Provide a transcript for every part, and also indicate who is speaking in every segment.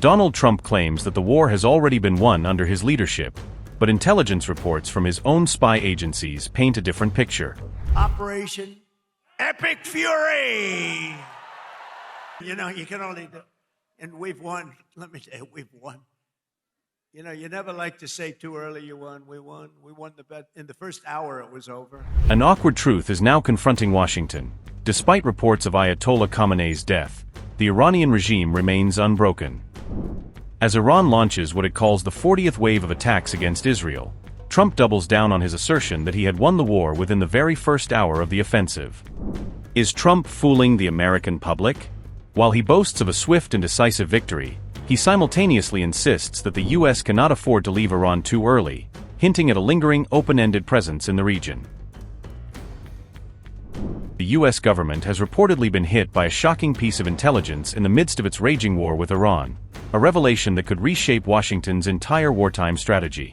Speaker 1: Donald Trump claims that the war has already been won under his leadership, but intelligence reports from his own spy agencies paint a different picture.
Speaker 2: Operation Epic Fury! You know, you can only do, and we've won. Let me tell you, we've won. You know, you never like to say too early you won. We won. We won the bet. In the first hour, it was over.
Speaker 1: An awkward truth is now confronting Washington. Despite reports of Ayatollah Khamenei's death, the Iranian regime remains unbroken. As Iran launches what it calls the 40th wave of attacks against Israel, Trump doubles down on his assertion that he had won the war within the very first hour of the offensive. Is Trump fooling the American public? While he boasts of a swift and decisive victory, he simultaneously insists that the U.S. cannot afford to leave Iran too early, hinting at a lingering, open-ended presence in the region. The U.S. government has reportedly been hit by a shocking piece of intelligence in the midst of its raging war with Iran, a revelation that could reshape Washington's entire wartime strategy.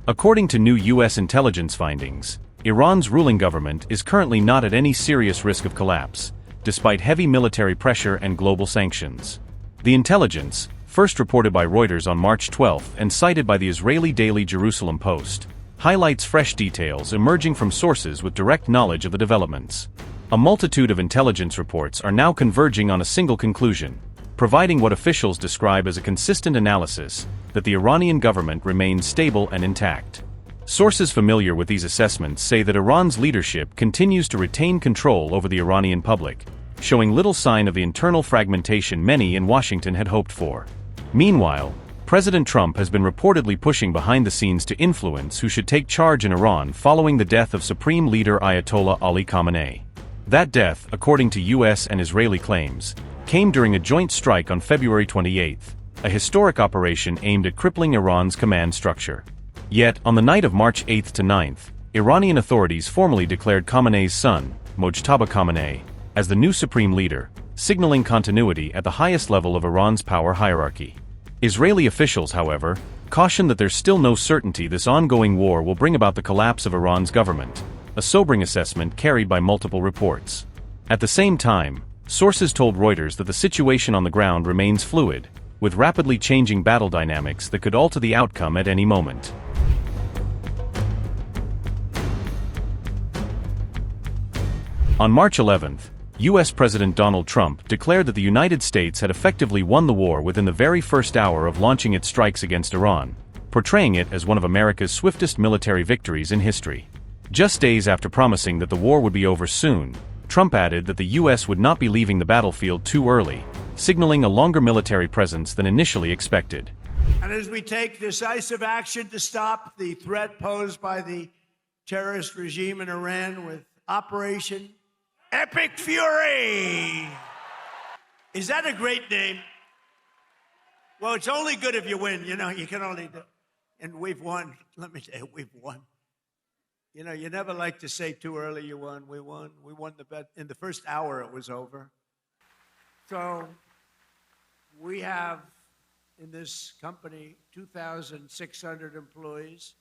Speaker 1: According to new U.S. intelligence findings, Iran's ruling government is currently not at any serious risk of collapse, despite heavy military pressure and global sanctions. The intelligence, first reported by Reuters on March 12 and cited by the Israeli daily Jerusalem Post, highlights fresh details emerging from sources with direct knowledge of the developments. A multitude of intelligence reports are now converging on a single conclusion, providing what officials describe as a consistent analysis that the Iranian government remains stable and intact. Sources familiar with these assessments say that Iran's leadership continues to retain control over the Iranian public, showing little sign of the internal fragmentation many in Washington had hoped for. Meanwhile, President Trump has been reportedly pushing behind the scenes to influence who should take charge in Iran following the death of Supreme Leader Ayatollah Ali Khamenei. That death, according to U.S. and Israeli claims, came during a joint strike on February 28, a historic operation aimed at crippling Iran's command structure. Yet, on the night of March 8 to 9, Iranian authorities formally declared Khamenei's son, Mojtabakhamenei, as the new supreme leader, signaling continuity at the highest level of Iran's power hierarchy. Israeli officials, however, caution that there's still no certainty this ongoing war will bring about the collapse of Iran's government, a sobering assessment carried by multiple reports. At the same time, sources told Reuters that the situation on the ground remains fluid, with rapidly changing battle dynamics that could alter the outcome at any moment. On March 11, U.S. President Donald Trump declared that the United States had effectively won the war within the very first hour of launching its strikes against Iran, portraying it as one of America's swiftest military victories in history. Just days after promising that the war would be over soon, Trump added that the U.S. would not be leaving the battlefield too early, signaling a longer military presence than initially expected.
Speaker 2: And as we take decisive action to stop the threat posed by the terrorist regime in Iran with Operation Epic Fury! Is that a great name? Well, it's only good if you win. You know, you can only do. And we've won. Let me tell you, we've won. You know, you never like to say too early you won. We won. We won the bet. In the first hour, it was over. So we have in this company 2,600 employees.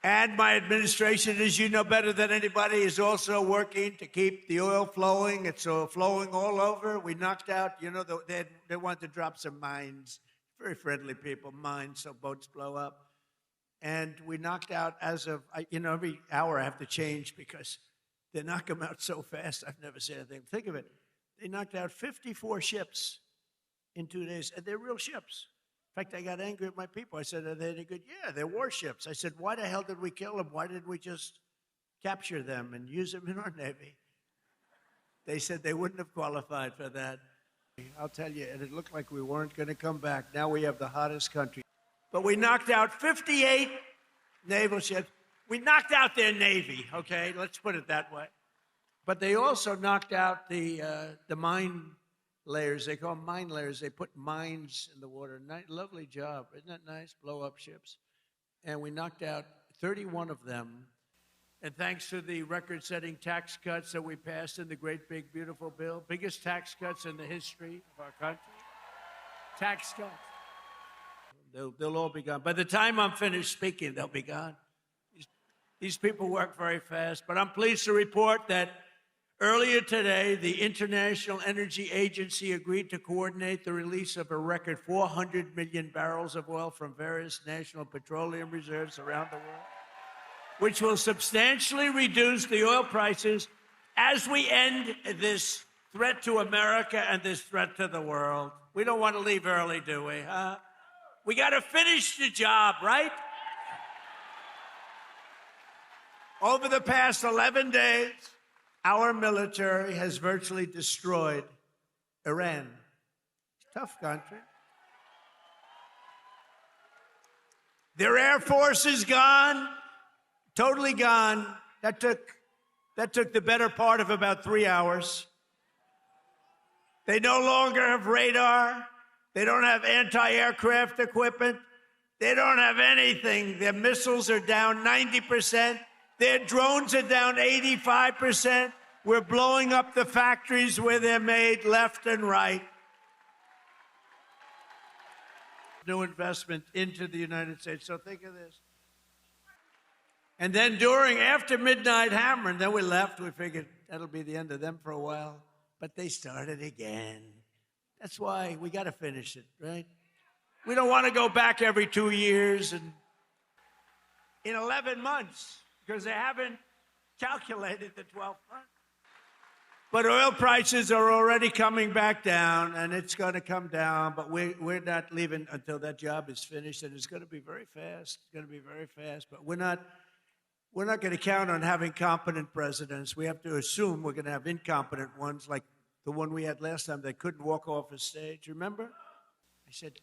Speaker 2: And my administration, as you know better than anybody, is also working to keep the oil flowing. It's flowing all over. We knocked out, you know, they want to drop some mines. Very friendly people, mines, so boats blow up. And we knocked out as of, you know, every hour I have to change because they knock them out so fast. I've never seen anything. Think of it. They knocked out 54 ships in 2 days, and they're real ships. In fact, I got angry at my people. I said, are they any good? Yeah, they're warships. I said, why the hell did we kill them? Why didn't we just capture them and use them in our Navy? They said they wouldn't have qualified for that. I'll tell you, and it looked like we weren't going to come back. Now we have the hottest country. But we knocked out 58 naval ships. We knocked out their Navy, okay? Let's put it that way. But they also knocked out the mine layers. They call them mine layers. They put mines in the water. Lovely job. Isn't that nice? Blow up ships. And we knocked out 31 of them. And thanks to the record-setting tax cuts that we passed in the great, big, beautiful bill, biggest tax cuts in the history of our country, tax cuts. They'll all be gone. By the time I'm finished speaking, they'll be gone. These people work very fast. But I'm pleased to report that Earlier today, the International Energy Agency agreed to coordinate the release of a record 400 million barrels of oil from various national petroleum reserves around the world, which will substantially reduce the oil prices as we end this threat to America and this threat to the world. We don't want to leave early, do we? We got to finish the job, right? Over the past 11 days, our military has virtually destroyed Iran. Tough country. Their air force is gone, totally gone. That took the better part of about 3 hours. They no longer have radar. They don't have anti-aircraft equipment. They don't have anything. Their missiles are down 90%. Their drones are down 85%. We're blowing up the factories where they're made left and right. New investment into the United States. So think of this. And then after midnight hammering, then we left. We figured that'll be the end of them for a while. But they started again. That's why we got to finish it, right? We don't want to go back every 2 years and in 11 months, because they haven't calculated the 12 months. But oil prices are already coming back down, and it's going to come down. But we're not leaving until that job is finished, and it's going to be very fast. It's going to be very fast. But we're not going to count on having competent presidents. We have to assume we're going to have incompetent ones, like the one we had last time that couldn't walk off a stage. Remember? I said,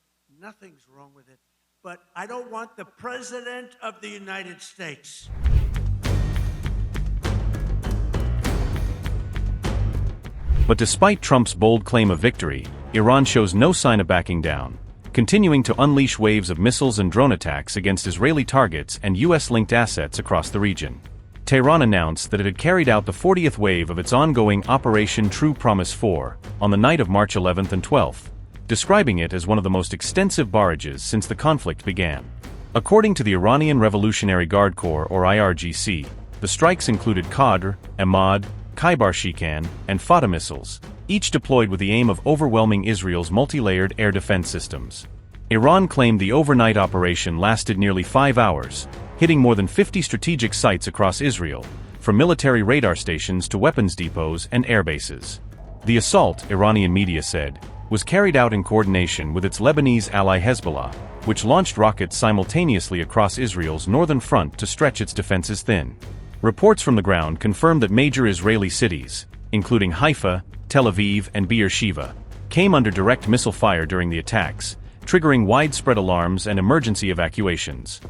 Speaker 2: nothing's wrong with it. But I don't want the President of the United States.
Speaker 1: But despite Trump's bold claim of victory, Iran shows no sign of backing down, continuing to unleash waves of missiles and drone attacks against Israeli targets and U.S.-linked assets across the region. Tehran announced that it had carried out the 40th wave of its ongoing Operation True Promise 4 on the night of March 11th and 12th, describing it as one of the most extensive barrages since the conflict began. According to the Iranian Revolutionary Guard Corps, or IRGC, the strikes included Qadr, Ahmad, Khaybar Shikan, and Fatah missiles, each deployed with the aim of overwhelming Israel's multi-layered air defense systems. Iran claimed the overnight operation lasted nearly 5 hours, hitting more than 50 strategic sites across Israel, from military radar stations to weapons depots and air bases. The assault, Iranian media said, was carried out in coordination with its Lebanese ally Hezbollah, which launched rockets simultaneously across Israel's northern front to stretch its defenses thin. Reports from the ground confirmed that major Israeli cities, including Haifa, Tel Aviv, and Beersheva, came under direct missile fire during the attacks, triggering widespread alarms and emergency evacuations.